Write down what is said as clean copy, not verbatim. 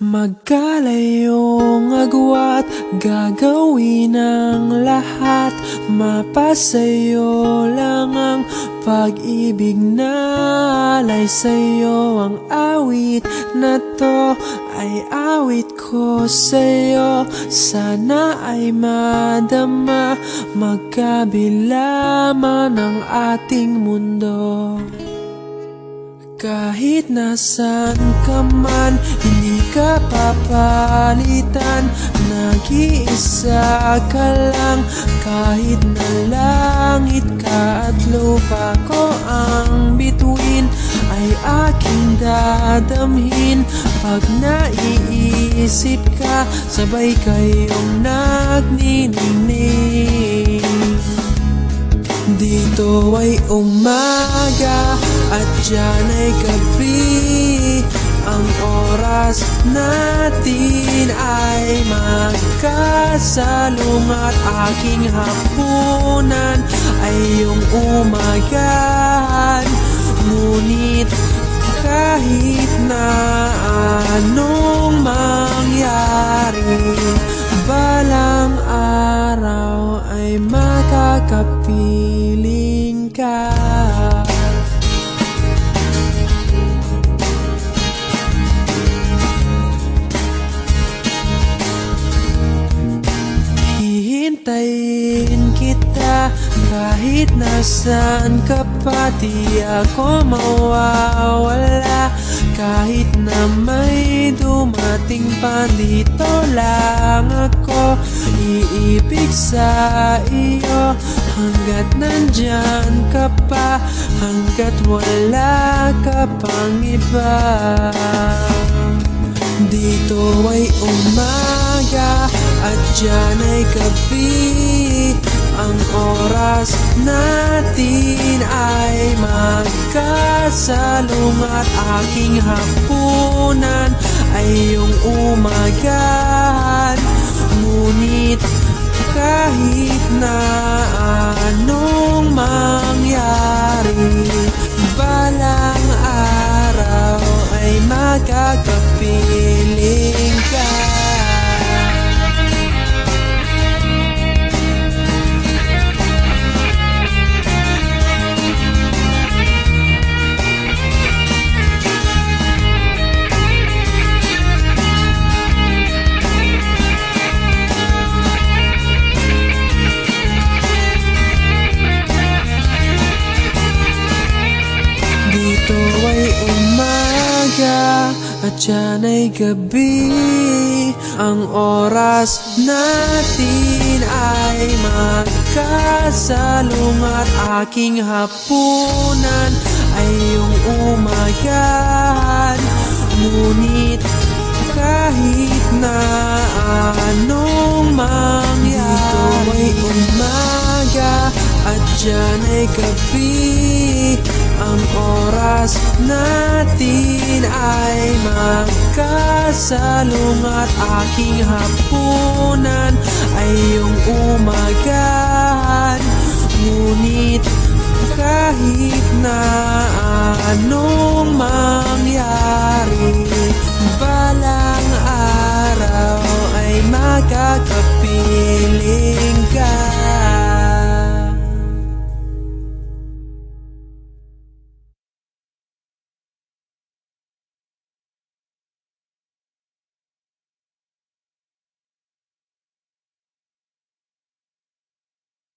Magkalayong agwat, gagawin ang lahat. Mapasayo lang ang pag-ibig na alay sa'yo. Ang awit na to ay awit ko sa'yo. Sana ay madama, magkabila man ang ating mundo. Kahit nasan ka man, hindi ka papalitan. Nag-iisa ka lang, kahit na langit ka at lupa ko ang bituin, ay aking dadamhin. Pag naiisip ka, sabay kayong nagniningning. Dito ay umaga at diyan ay gabi. Ang oras natin ay magkasalong at aking hapunan ay iyong umagahan. Ngunit kahit na anong mangyari, balang araw ay makakapiling ka. Hihintayin kita kahit nasan ka pa, di ako mawawala. Kahit na may dumating pa, dito lang ako iibig sa iyo. Hanggat nandyan ka pa, hanggat wala ka pang iba. Dito ay umaga at diyan ay gabi. Ang oras natin ay magkasalong at aking hapunan ay iyong umagahan. Ngunit kahit na anong mangyari, balang araw ay magkakapiling ka. Dito ay umaga at diyan ay gabi. Ang oras natin ay magkasalong at aking hapunan ay iyong umagahan. Ngunit kahit na anong mangyari, dito ay umaga at diyan ay gabi. Ang oras natin ay magkasalong at aking hapunan ay iyong umaga.